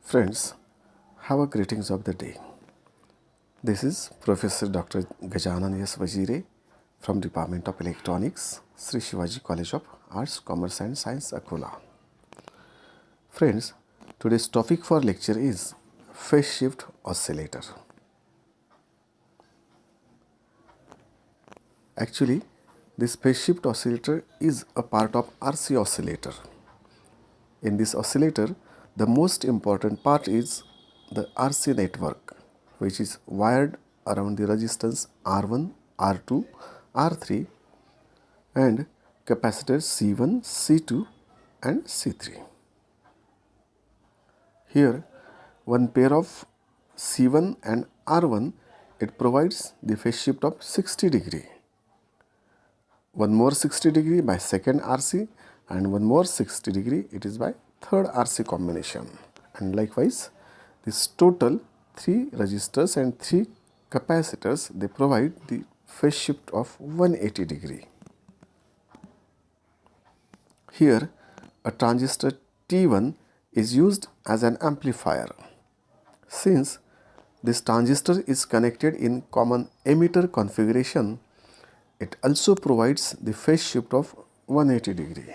Friends, have a greetings of the day. This is Professor Dr. Gajanan S. Vajire from Department of Electronics, Sri Shivaji College of Arts, Commerce and Science, Akola. Friends, today's topic for lecture is phase shift oscillator. Actually, this phase shift oscillator is a part of RC oscillator. In this oscillator, the most important part is the RC network, which is wired around the resistance R1, R2, R3 and capacitors C1, C2 and C3. Here, one pair of C1 and R1, it provides the phase shift of 60 degree. One more 60 degree by second RC and one more 60 degree it is by third RC combination. And likewise, this total 3 resistors and 3 capacitors, they provide the phase shift of 180 degree. Here, a transistor T1 is used as an amplifier. Since this transistor is connected in common emitter configuration, it also provides the phase shift of 180 degree.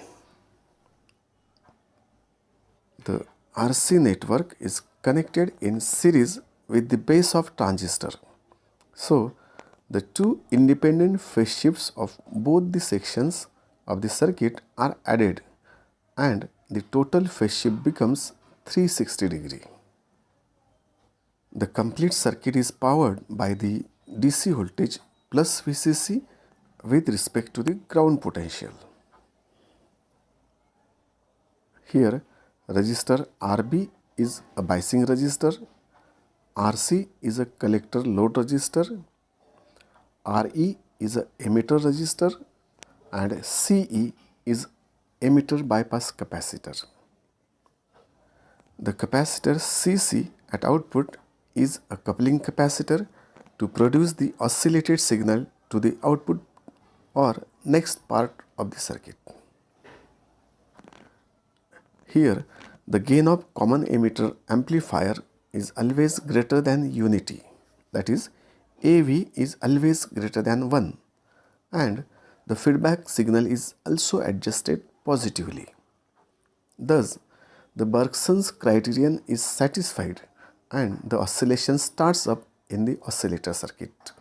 The RC network is connected in series with the base of transistor. So, the two independent phase shifts of both the sections of the circuit are added and the total phase shift becomes 360 degree. The complete circuit is powered by the DC voltage plus VCC with respect to the ground potential. Here, resistor RB is a biasing resistor, RC is a collector load resistor, RE is a emitter resistor and CE is emitter bypass capacitor. The capacitor CC at output is a coupling capacitor to produce the oscillated signal to the output or next part of the circuit. Here, the gain of common emitter amplifier is always greater than unity, that is, AV is always greater than 1 and the feedback signal is also adjusted positively. Thus, the Bergson's criterion is satisfied and the oscillation starts up in the oscillator circuit.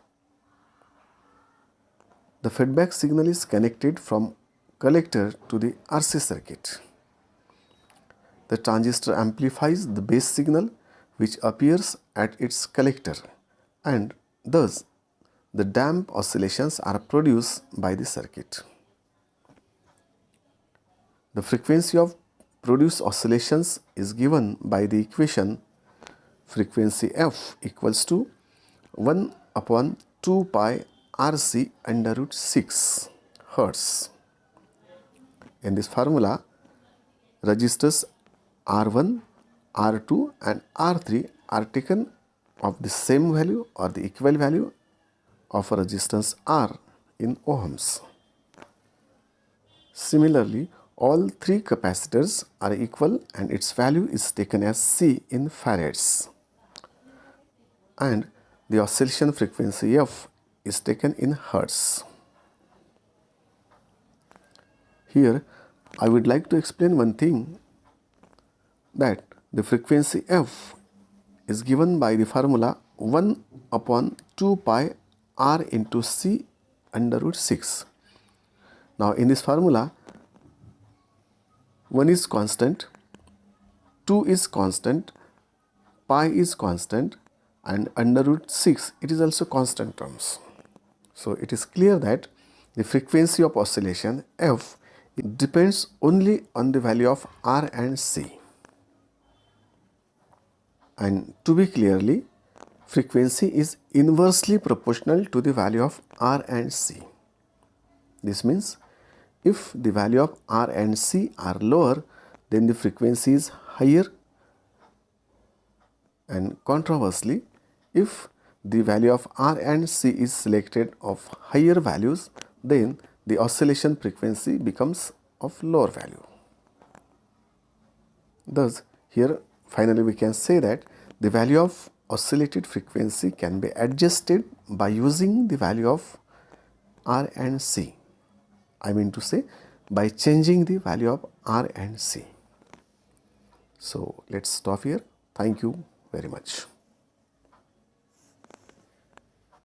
The feedback signal is connected from collector to the RC circuit. The transistor amplifies the base signal which appears at its collector and thus the damp oscillations are produced by the circuit. The frequency of produced oscillations is given by the equation frequency f equals to 1 upon 2 pi RC under root 6 Hertz. In this formula, resistors R1, R2 and R3 are taken of the same value or the equal value of a resistance R in ohms. Similarly, all 3 capacitors are equal and its value is taken as C in farads. And the oscillation frequency f is taken in hertz. Here, I would like to explain one thing, that the frequency f is given by the formula 1 upon 2 pi r into c under root 6. Now, in this formula, 1 is constant, 2 is constant, pi is constant and under root 6 it is also constant terms. So, it is clear that the frequency of oscillation f depends only on the value of R and C. And to be clearly, frequency is inversely proportional to the value of R and C. This means if the value of R and C are lower, then the frequency is higher, and conversely, if the value of R and C is selected of higher values, then the oscillation frequency becomes of lower value. Thus, here Finally, we can say that the value of oscillated frequency can be adjusted by using the value of R and C. I mean to say, by changing the value of R and C. So let's stop here. Thank you very much.